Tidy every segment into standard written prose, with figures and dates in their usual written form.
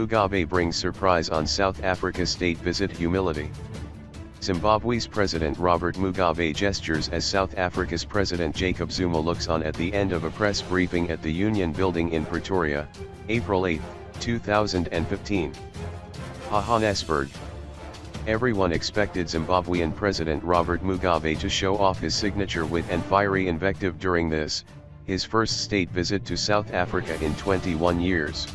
Mugabe brings surprise on South Africa state visit. Humility. Zimbabwe's President Robert Mugabe gestures as South Africa's President Jacob Zuma looks on at the end of a press briefing at the Union Building in Pretoria, April 8, 2015. JAHANNESBURG. Everyone expected Zimbabwean President Robert Mugabe to show off his signature wit and fiery invective during this, his first state visit to South Africa in 21 years.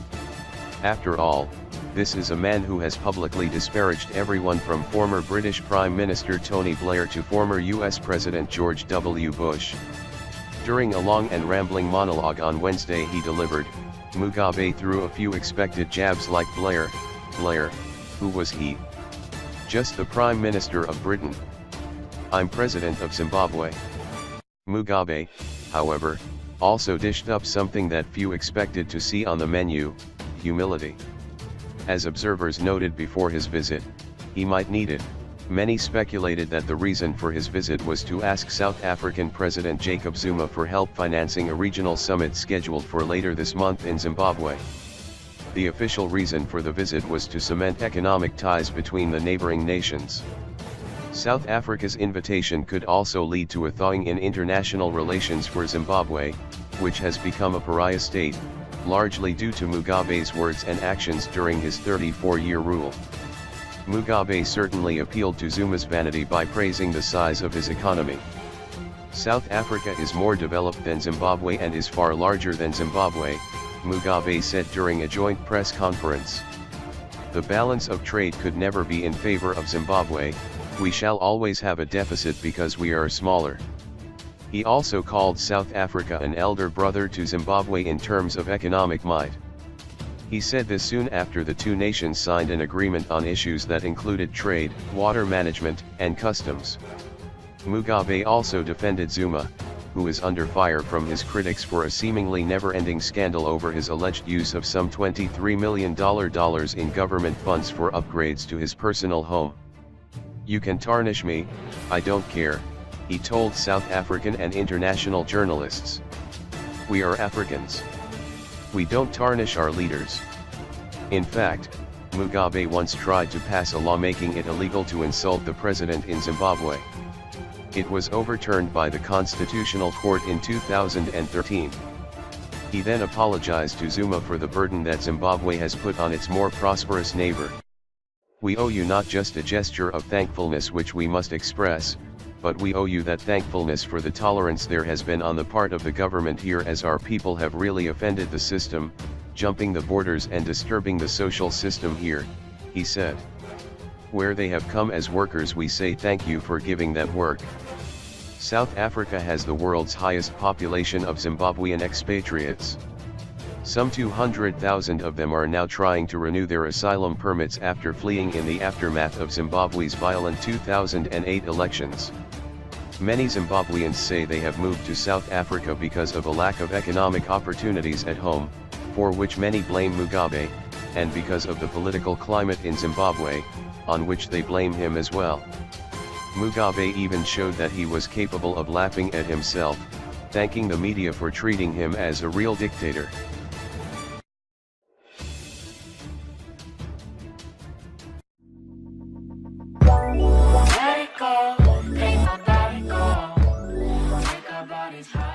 After all, this is a man who has publicly disparaged everyone from former British Prime Minister Tony Blair to former US President George W. Bush. During a long and rambling monologue on Wednesday he delivered, Mugabe threw a few expected jabs like Blair, who was he? Just the Prime Minister of Britain. I'm President of Zimbabwe. Mugabe, however, also dished up something that few expected to see on the menu: humility. As observers noted before his visit, he might need it. Many speculated that the reason for his visit was to ask South African President Jacob Zuma for help financing a regional summit scheduled for later this month in Zimbabwe. The official reason for the visit was to cement economic ties between the neighboring nations. South Africa's invitation could also lead to a thawing in international relations for Zimbabwe, which has become a pariah state, largely due to Mugabe's words and actions during his 34-year rule. Mugabe certainly appealed to Zuma's vanity by praising the size of his economy. South Africa is more developed than Zimbabwe and is far larger than Zimbabwe, Mugabe said during a joint press conference. The balance of trade could never be in favor of Zimbabwe. We shall always have a deficit because we are smaller. He also called South Africa an elder brother to Zimbabwe in terms of economic might. He said this soon after the two nations signed an agreement on issues that included trade, water management, and customs. Mugabe also defended Zuma, who is under fire from his critics for a seemingly never-ending scandal over his alleged use of some $23 million in government funds for upgrades to his personal home. You can tarnish me, I don't care, he told South African and international journalists. We are Africans. We don't tarnish our leaders. In fact, Mugabe once tried to pass a law making it illegal to insult the president in Zimbabwe. It was overturned by the Constitutional Court in 2013. He then apologized to Zuma for the burden that Zimbabwe has put on its more prosperous neighbor. We owe you not just a gesture of thankfulness which we must express, but we owe you that thankfulness for the tolerance there has been on the part of the government here, as our people have really offended the system, jumping the borders and disturbing the social system here, he said. Where they have come as workers, we say thank you for giving that work. South Africa has the world's highest population of Zimbabwean expatriates. Some 200,000 of them are now trying to renew their asylum permits after fleeing in the aftermath of Zimbabwe's violent 2008 elections. Many Zimbabweans say they have moved to South Africa because of a lack of economic opportunities at home, for which many blame Mugabe, and because of the political climate in Zimbabwe, on which they blame him as well. Mugabe even showed that he was capable of laughing at himself, thanking the media for treating him as a real dictator. Let it go, make my body go, make our bodies high.